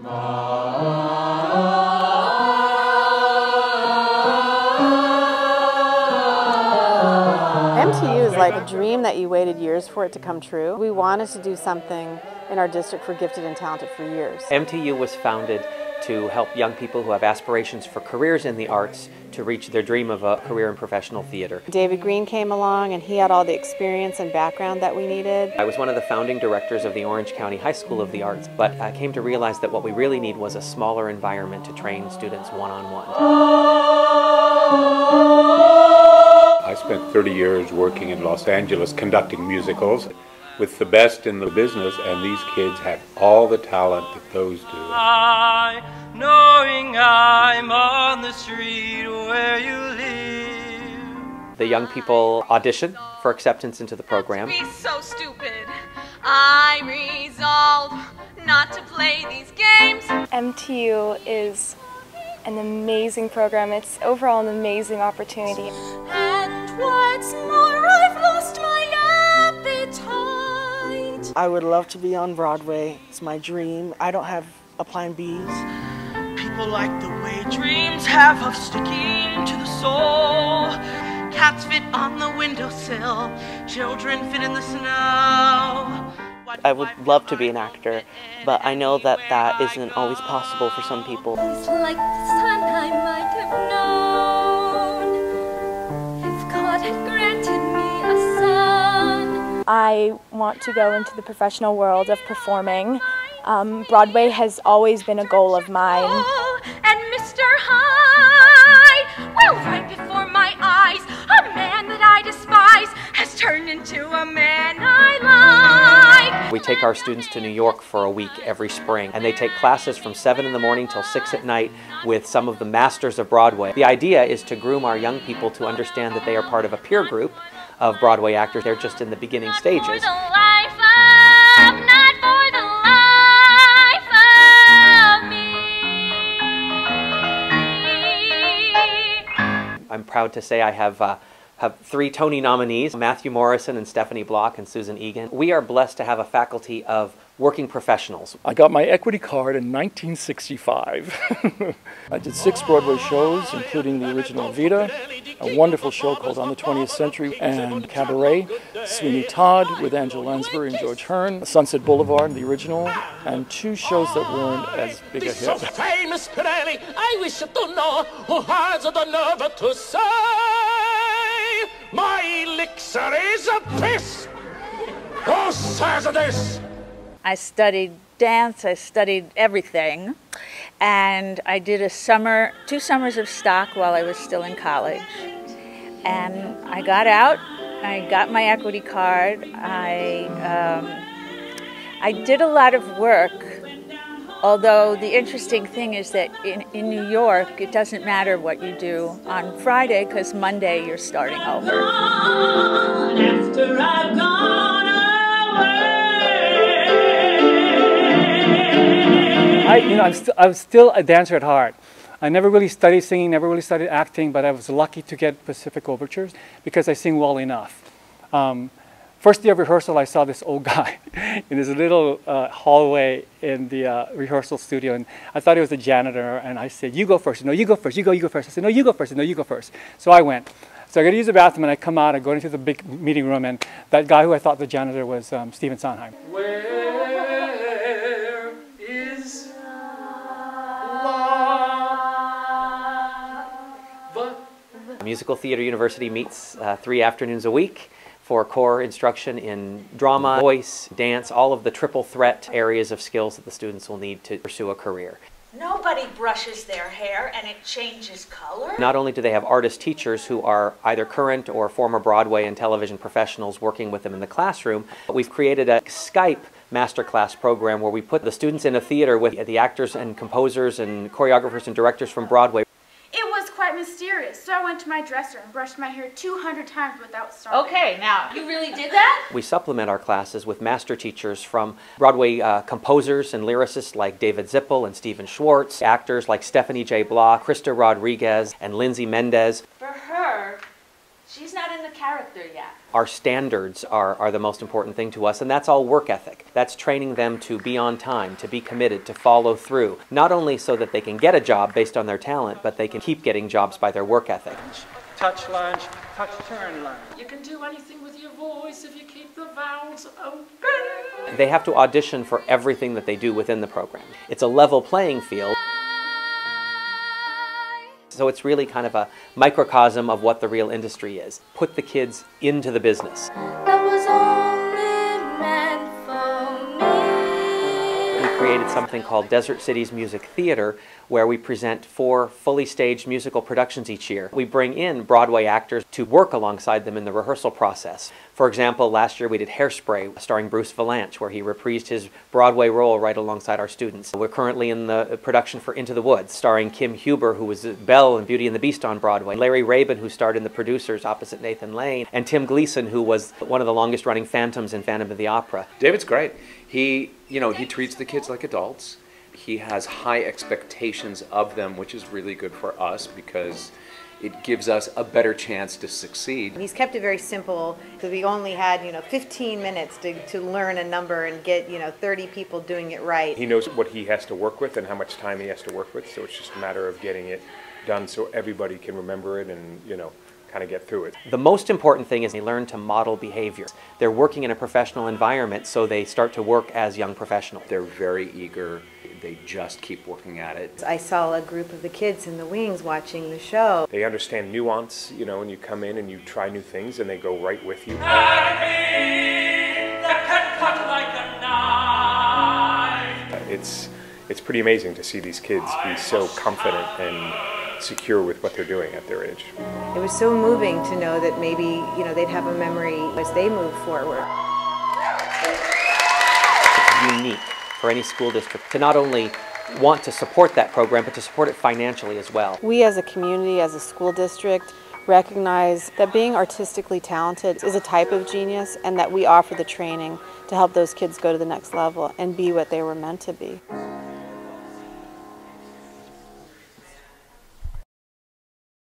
MTU is like a dream that you waited years for it to come true. We wanted to do something in our district for gifted and talented for years. MTU was founded to help young people who have aspirations for careers in the arts to reach their dream of a career in professional theater. David Green came along and he had all the experience and background that we needed. I was one of the founding directors of the Orange County High School of the Arts, but I came to realize that what we really need was a smaller environment to train students one-on-one. I spent 30 years working in Los Angeles conducting musicals with the best in the business, and these kids have all the talent that those do. Knowing I'm on the street where you live. The young people audition for acceptance into the program. Be so stupid. I resolve not to play these games. MTU is an amazing program. It's overall an amazing opportunity. And what's more, I've lost my appetite. I would love to be on Broadway. It's my dream. I don't have a plan B. People like the way dreams have of sticking to the soul. Cats fit on the windowsill, children fit in the snow. I would love to be an actor, but I know that that isn't always possible for some people. It's like the sun I might have known if God had granted me a son. I want to go into the professional world of performing. Broadway has always been a goal of mine. And Mr. High, well, right before my eyes, a man that I despise has turned into a man I like. We take our students to New York for a week every spring, and they take classes from 7 in the morning till 6 at night with some of the masters of Broadway. The idea is to groom our young people to understand that they are part of a peer group of Broadway actors. They're just in the beginning stages. I'm proud to say I have 3 Tony nominees, Matthew Morrison and Stephanie Block and Susan Egan. We are blessed to have a faculty of working professionals. I got my equity card in 1965. I did 6 Broadway shows, including the original Evita, a wonderful show called On the 20th Century, and Cabaret, Sweeney Todd with Angela Lansbury and George Hearn, Sunset Boulevard, the original, and 2 shows that weren't as big a hit. So famous Pirelli, I wish you to know who has the nerve to say my elixir is a piss. Who says this? I studied dance, I studied everything, and I did 2 summers of stock while I was still in college. And I got out, I got my equity card, I did a lot of work, although the interesting thing is that in New York, it doesn't matter what you do on Friday, because Monday you're starting over. After I've gone away. I was still a dancer at heart. I never really studied singing, never really studied acting, but I was lucky to get Pacific Overtures because I sing well enough. First day of rehearsal, I saw this old guy in this little hallway in the rehearsal studio, and I thought he was the janitor, and I said, "You go first." "No, you go first. You go first." I said, "No, you go first." "No, you go first." So I went. So I got to use the bathroom, and I come out, I go into the big meeting room, and that guy who I thought the janitor was Stephen Sondheim. Where is love? Musical Theater University meets 3 afternoons a week for core instruction in drama, voice, dance, all of the triple threat areas of skills that the students will need to pursue a career. Nobody brushes their hair and it changes color. Not only do they have artist teachers who are either current or former Broadway and television professionals working with them in the classroom, but we've created a Skype masterclass program where we put the students in a theater with the actors and composers and choreographers and directors from Broadway. It was quite mysterious, so I went to my dresser and brushed my hair 200 times without stopping. Okay, now, you really did that? We supplement our classes with master teachers from Broadway composers and lyricists like David Zippel and Stephen Schwartz, actors like Stephanie J. Block, Krista Rodriguez, and Lindsay Mendez. For her, she's not in the character yet. Our standards are the most important thing to us, and that's all work ethic. That's training them to be on time, to be committed, to follow through, not only so that they can get a job based on their talent, but they can keep getting jobs by their work ethic. Touch lunge, touch turn lunge. You can do anything with your voice if you keep the vowels open. They have to audition for everything that they do within the program. It's a level playing field. So it's really kind of a microcosm of what the real industry is. Put the kids into the business. That was only meant for me. We created something called Desert Cities Music Theater, where we present 4 fully staged musical productions each year. We bring in Broadway actors to work alongside them in the rehearsal process. For example, last year we did Hairspray, starring Bruce Valanche, where he reprised his Broadway role right alongside our students. We're currently in the production for Into the Woods, starring Kim Huber, who was Belle in Beauty and the Beast on Broadway, Larry Rabin, who starred in The Producers opposite Nathan Lane, and Tim Gleason, who was one of the longest-running Phantoms in Phantom of the Opera. David's great. He treats the kids like adults. He has high expectations of them, which is really good for us because it gives us a better chance to succeed. He's kept it very simple because we only had 15 minutes to learn a number and get 30 people doing it right. He knows what he has to work with and how much time he has to work with, so it's just a matter of getting it done so everybody can remember it and kind of get through it. The most important thing is they learn to model behavior. They're working in a professional environment, so they start to work as young professionals. They're very eager. They just keep working at it. I saw a group of the kids in the wings watching the show. They understand nuance, and you come in and you try new things and they go right with you. It's pretty amazing to see these kids be so confident and secure with what they're doing at their age. It was so moving to know that maybe they'd have a memory as they move forward. It's unique for any school district to not only want to support that program, but to support it financially as well. We as a community, as a school district, recognize that being artistically talented is a type of genius, and that we offer the training to help those kids go to the next level and be what they were meant to be.